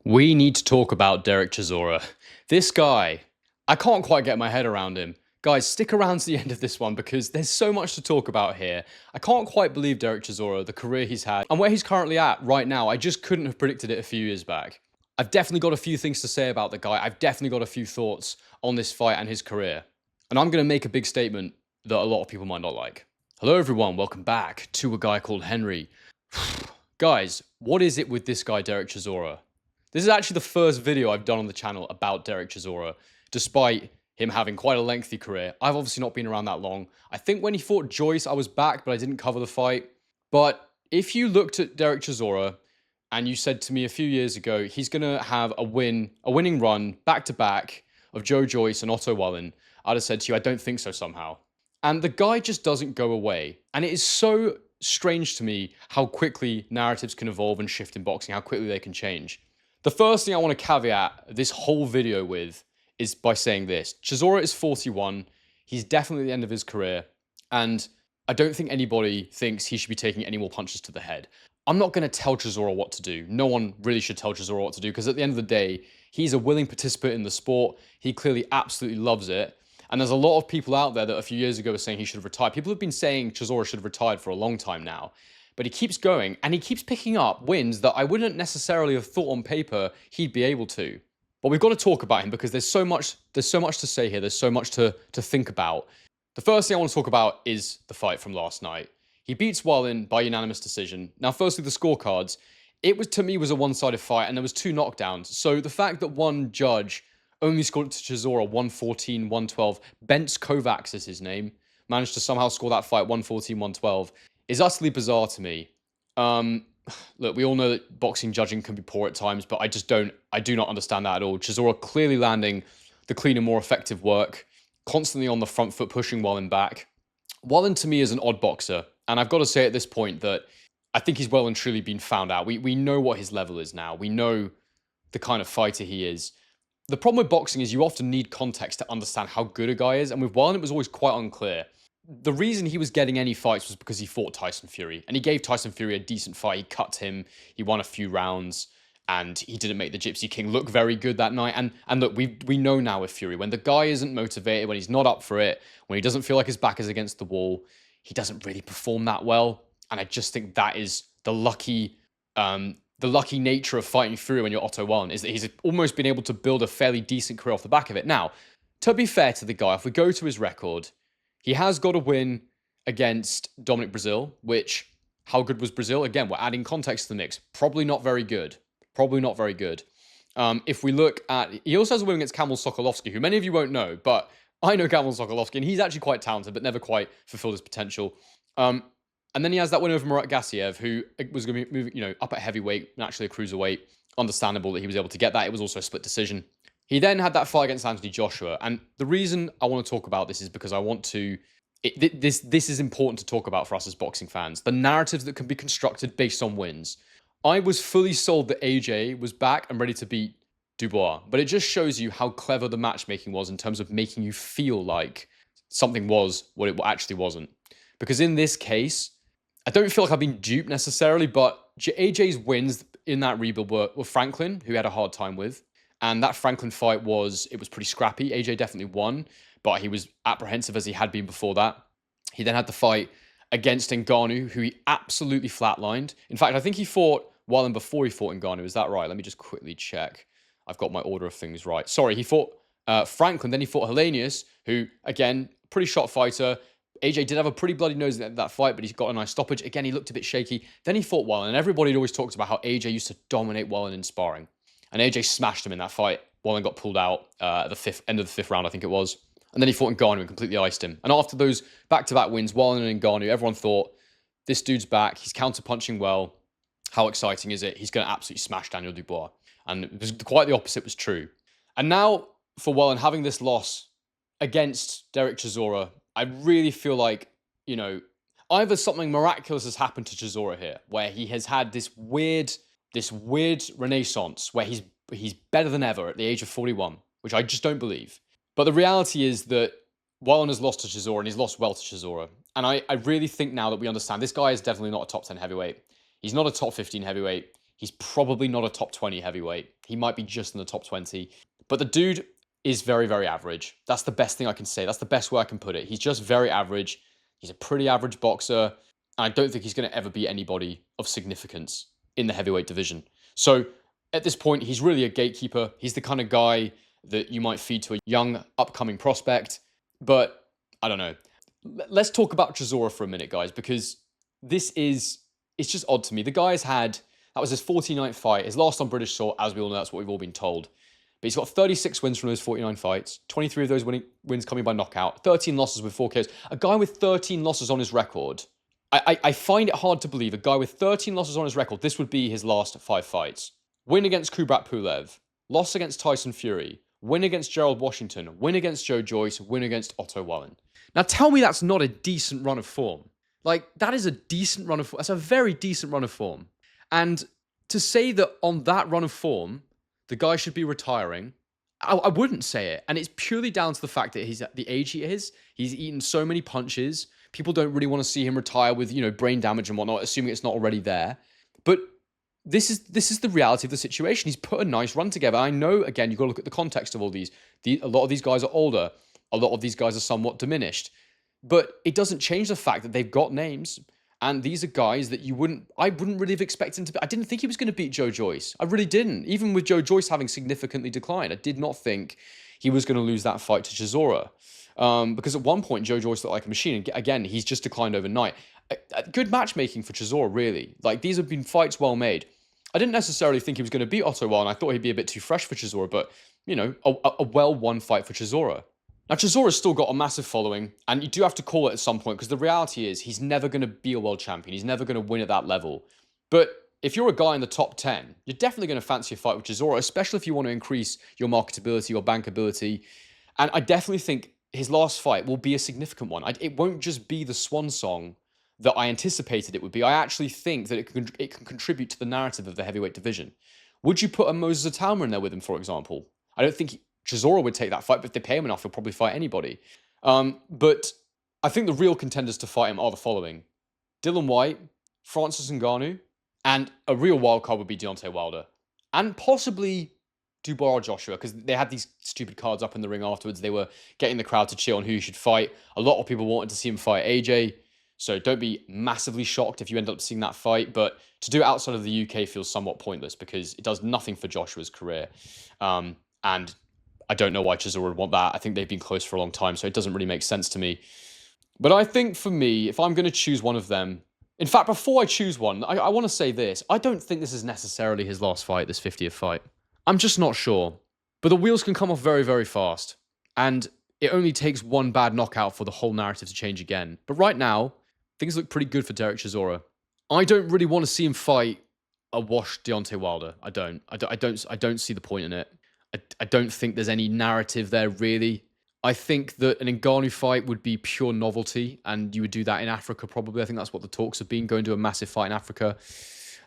We need to talk about Derek Chisora. This guy, I can't quite get my head around him. Guys, stick around to the end of this one because there's so much to talk about here. I can't quite believe Derek Chisora, the career he's had, and where he's currently at right now. I just couldn't have predicted it a few years back. I've definitely got a few things to say about the guy. I've definitely got a few thoughts on this fight and his career. And I'm going to make a big statement that a lot of people might not like. Hello everyone, welcome back to a guy called Henry. Guys, what is it with this guy, Derek Chisora? This is actually the first video I've done on the channel about Derek Chisora, despite him having quite a lengthy career. I've obviously not been around that long. I think when he fought Joyce, I was back, but I didn't cover the fight. But if you looked at Derek Chisora and you said to me a few years ago, he's going to have a winning run back-to-back of Joe Joyce and Otto Wallin, I'd have said to you, I don't think so somehow. And the guy just doesn't go away. And it is so strange to me how quickly narratives can evolve and shift in boxing, how quickly they can change. The first thing I want to caveat this whole video with is by saying this. Chisora is 41. He's definitely at the end of his career. And I don't think anybody thinks he should be taking any more punches to the head. I'm not going to tell Chisora what to do. No one really should tell Chisora what to do because at the end of the day, he's a willing participant in the sport. He clearly absolutely loves it. And there's a lot of people out there that a few years ago were saying he should have retired. People have been saying Chisora should have retired for a long time now. But he keeps going, and he keeps picking up wins that I wouldn't necessarily have thought on paper he'd be able to. But we've got to talk about him because there's so much to say here. There's so much to think about. The first thing I want to talk about is the fight from last night. He beats Wallin by unanimous decision. Now, firstly, the scorecards. It was, to me, was a one-sided fight, and there was 2 knockdowns. So the fact that one judge only scored it to Chisora 114, 112, Bence Kovacs is his name, managed to somehow score that fight 114, 112. Is utterly bizarre to me. Look, we all know that boxing judging can be poor at times, but I do not understand that at all. Chisora clearly landing the cleaner, more effective work, constantly on the front foot, pushing Wallin back. Wallin, to me, is an odd boxer, and I've got to say at this point that I think he's well and truly been found out. We know what his level is now. We know the kind of fighter he is. The problem with boxing is you often need context to understand how good a guy is, and with Wallin, it was always quite unclear. The reason he was getting any fights was because he fought Tyson Fury, and he gave Tyson Fury a decent fight. He cut him, he won a few rounds, and he didn't make the Gypsy King look very good that night. And look, we know now with Fury, when the guy isn't motivated, when he's not up for it, when he doesn't feel like his back is against the wall, he doesn't really perform that well. And I just think that is the lucky nature of fighting Fury when you're Otto Wallin, is that he's almost been able to build a fairly decent career off the back of it. Now, to be fair to the guy, if we go to his record, he has got a win against Dominic Brazil, which, how good was Brazil? Again, we're adding context to the mix. Probably not very good. Probably not very good. If we look at, he also has a win against Kamil Sokolovsky, who many of you won't know, but I know Kamil Sokolovsky, and he's actually quite talented, but never quite fulfilled his potential. And then he has that win over Murat Gassiev, who was going to be moving, up at heavyweight, naturally a cruiserweight. Understandable that he was able to get that. It was also a split decision. He then had that fight against Anthony Joshua. And the reason I want to talk about this is because I want to... This is important to talk about for us as boxing fans. The narratives that can be constructed based on wins. I was fully sold that AJ was back and ready to beat Dubois. But it just shows you how clever the matchmaking was in terms of making you feel like something was what it actually wasn't. Because in this case, I don't feel like I've been duped necessarily, but AJ's wins in that rebuild were Franklin, who he had a hard time with. And that Franklin fight it was pretty scrappy. AJ definitely won, but he was apprehensive as he had been before that. He then had the fight against Ngannou, who he absolutely flatlined. In fact, I think he fought Wallin before he fought Ngannou. Is that right? Let me just quickly check. I've got my order of things right. Sorry, he fought Franklin, then he fought Helenius, who, again, pretty shot fighter. AJ did have a pretty bloody nose in that fight, but he's got a nice stoppage. Again, he looked a bit shaky. Then he fought Wallin, and everybody had always talked about how AJ used to dominate Wallin in sparring. And AJ smashed him in that fight. Wallin got pulled out at the end of the 5th round, I think it was. And then he fought Ngannou and completely iced him. And after those back-to-back wins, Wallin and Ngannou, everyone thought, this dude's back. He's counter-punching well. How exciting is it? He's going to absolutely smash Daniel Dubois. And it was quite the opposite was true. And now, for Wallin, having this loss against Derek Chisora, I really feel like, either something miraculous has happened to Chisora here, where he has had this weird renaissance where he's better than ever at the age of 41, which I just don't believe. But the reality is that Wallin has lost to Chisora, and he's lost well to Chisora. And I really think now that we understand this guy is definitely not a top 10 heavyweight. He's not a top 15 heavyweight. He's probably not a top 20 heavyweight. He might be just in the top 20. But the dude is very, very average. That's the best thing I can say. That's the best way I can put it. He's just very average. He's a pretty average boxer. And I don't think he's going to ever be anybody of significance in the heavyweight division. So at this point, he's really a gatekeeper. He's the kind of guy that you might feed to a young, upcoming prospect. But I don't know. Let's talk about Chisora for a minute, guys, because it's just odd to me. The guy's had, that was his 49th fight. His last on British soil, as we all know, that's what we've all been told. But he's got 36 wins from those 49 fights, 23 of those wins coming by knockout, 13 losses with 4 KOs. A guy with 13 losses on his record. I find it hard to believe a guy with 13 losses on his record, this would be his last 5 fights. Win against Kubrat Pulev, loss against Tyson Fury, win against Gerald Washington, win against Joe Joyce, win against Otto Wallin. Now tell me that's not a decent run of form. Like, that is a decent run of form. That's a very decent run of form. And to say that on that run of form, the guy should be retiring, I wouldn't say it. And it's purely down to the fact that he's at the age he is. He's eaten so many punches. People don't really want to see him retire with, brain damage and whatnot, assuming it's not already there. But this is the reality of the situation. He's put a nice run together. I know, again, you've got to look at the context of all these. A lot of these guys are older. A lot of these guys are somewhat diminished. But it doesn't change the fact that they've got names. And these are guys that I wouldn't really have expected him to be. I didn't think he was going to beat Joe Joyce. I really didn't. Even with Joe Joyce having significantly declined, I did not think he was going to lose that fight to Chisora. Because at one point, Joe Joyce looked like a machine. And again, he's just declined overnight. Good matchmaking for Chisora, really. Like, these have been fights well made. I didn't necessarily think he was going to beat Otto Wallin. I thought he'd be a bit too fresh for Chisora, but, a well-won fight for Chisora. Now, Chisora's still got a massive following, and you do have to call it at some point, because the reality is he's never going to be a world champion. He's never going to win at that level. But if you're a guy in the top 10, you're definitely going to fancy a fight with Chisora, especially if you want to increase your marketability, your bankability. And I definitely think his last fight will be a significant one. It won't just be the swan song that I anticipated it would be. I actually think that it can contribute to the narrative of the heavyweight division. Would you put a Moses Atama in there with him, for example? I don't think Chisora would take that fight, but if they pay him enough, he'll probably fight anybody. But I think the real contenders to fight him are the following: Dillian Whyte, Francis Ngannou, and a real wild card would be Deontay Wilder. And possibly Dubois or Joshua, because they had these stupid cards up in the ring afterwards. They were getting the crowd to cheer on who he should fight. A lot of people wanted to see him fight AJ, so don't be massively shocked if you end up seeing that fight. But to do it outside of the UK feels somewhat pointless, because it does nothing for Joshua's career. And I don't know why Chisora would want that. I think they've been close for a long time, so it doesn't really make sense to me. But I think for me, if I'm going to choose one of them... In fact, before I choose one, I want to say this. I don't think this is necessarily his last fight, this 50th fight. I'm just not sure. But the wheels can come off very, very fast. And it only takes one bad knockout for the whole narrative to change again. But right now, things look pretty good for Derek Chisora. I don't really want to see him fight a washed Deontay Wilder. I don't see the point in it. I don't think there's any narrative there, really. I think that an Ngannou fight would be pure novelty, and you would do that in Africa, probably. I think that's what the talks have been, going to a massive fight in Africa.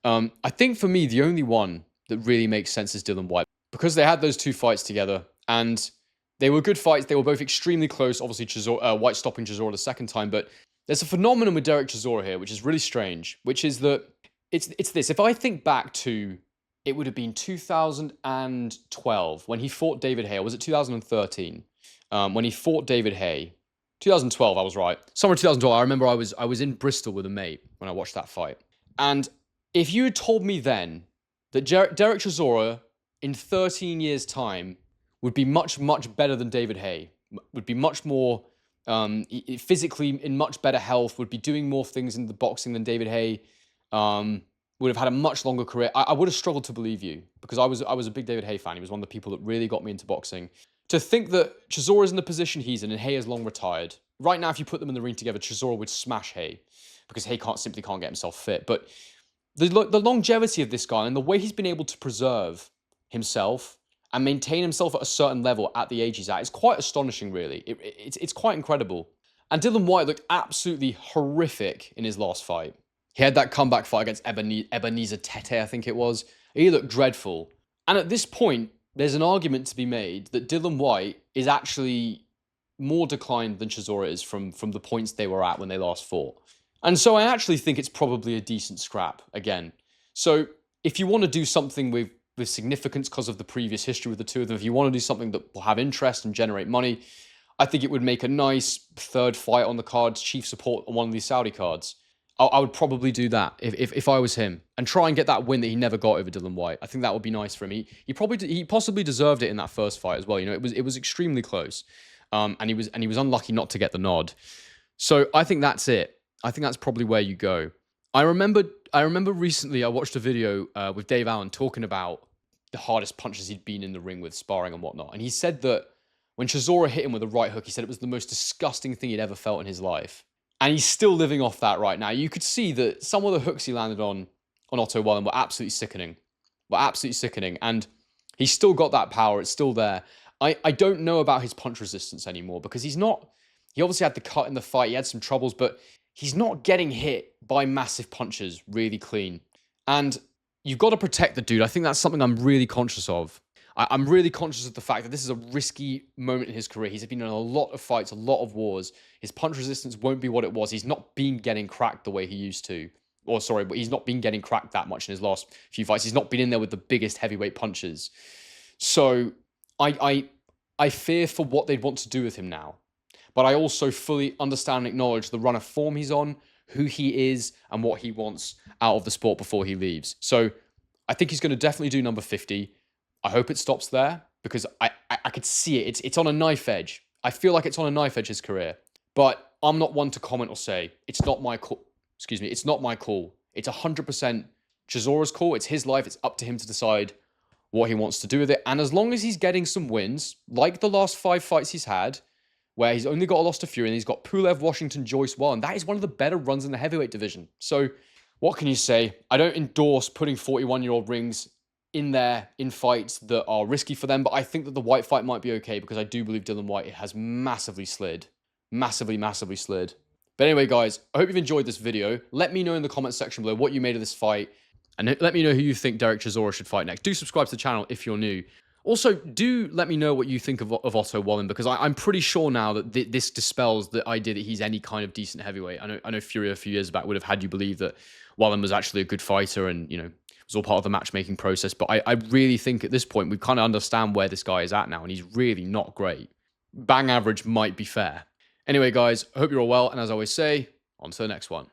I think, for me, the only one that really makes sense is Dillian Whyte, because they had those 2 fights together, and they were good fights. They were both extremely close. Obviously, Whyte stopping Chisora the second time, but there's a phenomenon with Derek Chisora here, which is really strange, which is that it's this. If I think back to... It would have been 2012 when he fought David Haye. Or was it 2013? When he fought David Haye. 2012, I was right. Summer 2012, I remember I was in Bristol with a mate when I watched that fight. And if you had told me then that Derek Chisora in 13 years' time would be much, much better than David Haye, would be much more physically in much better health, would be doing more things in the boxing than David Haye, would have had a much longer career, I would have struggled to believe you, because I was a big David Haye fan. He was one of the people that really got me into boxing. To think that Chisora is in the position he's in, and Haye is long retired. Right now, if you put them in the ring together, Chisora would smash Haye, because Haye simply can't get himself fit. But the longevity of this guy and the way he's been able to preserve himself and maintain himself at a certain level at the age he's at is quite astonishing, really. It's quite incredible. And Dillian Whyte looked absolutely horrific in his last fight. He had that comeback fight against Ebenezer Tete, I think it was. He looked dreadful. And at this point, there's an argument to be made that Dillian Whyte is actually more declined than Chisora is from the points they were at when they last fought. And so I actually think it's probably a decent scrap again. So if you want to do something with significance because of the previous history with the two of them, if you want to do something that will have interest and generate money, I think it would make a nice third fight on the cards, chief support on one of these Saudi cards. I would probably do that if I was him, and try and get that win that he never got over Dillian Whyte. I think that would be nice for him. He possibly deserved it in that first fight as well. You know, it was extremely close, and he was unlucky not to get the nod. So I think that's it. I think that's probably where you go. I remember recently I watched a video with Dave Allen talking about the hardest punches he'd been in the ring with, sparring and whatnot, and he said that when Chisora hit him with a right hook, he said it was the most disgusting thing he'd ever felt in his life. And he's still living off that right now. You could see that some of the hooks he landed on Otto Wallin were absolutely sickening. And he's still got that power. It's still there. I don't know about his punch resistance anymore because he obviously had the cut in the fight. He had some troubles, but he's not getting hit by massive punches really clean. And you've got to protect the dude. I think that's something I'm really conscious of. I'm really conscious of the fact that this is a risky moment in his career. He's been in a lot of fights, a lot of wars. His punch resistance won't be what it was. He's not been getting cracked the way he used to. Or sorry, but he's not been getting cracked that much in his last few fights. He's not been in there with the biggest heavyweight punches. So I fear for what they'd want to do with him now. But I also fully understand and acknowledge the run of form he's on, who he is, and what he wants out of the sport before he leaves. So I think he's going to definitely do number 50. I hope it stops there because I could see it. It's on a knife edge. I feel like it's on a knife edge, his career. But I'm not one to comment or say, it's not my call. Excuse me, it's not my call. It's 100% Chisora's call. It's his life. It's up to him to decide what he wants to do with it. And as long as he's getting some wins, like the last 5 fights he's had, where he's only got a loss to Fury, and he's got Pulev, Washington, Joyce, and that is one of the better runs in the heavyweight division. So what can you say? I don't endorse putting 41-year-old rings in there in fights that are risky for them, but I think that the Whyte fight might be okay because I do believe Dillian Whyte has massively slid. Massively slid. But anyway, guys, I hope you've enjoyed this video. Let me know in the comments section below what you made of this fight, and let me know who you think Derek Chisora should fight next. Do subscribe to the channel if you're new. Also, do let me know what you think of Otto Wallin, because I'm pretty sure now that this dispels the idea that he's any kind of decent heavyweight. I know Fury a few years back would have had you believe that Wallin was actually a good fighter and, you know, it was all part of the matchmaking process. But I really think at this point, we kind of understand where this guy is at now, and he's really not great. Bang average might be fair. Anyway, guys, I hope you're all well, and as I always say, on to the next one.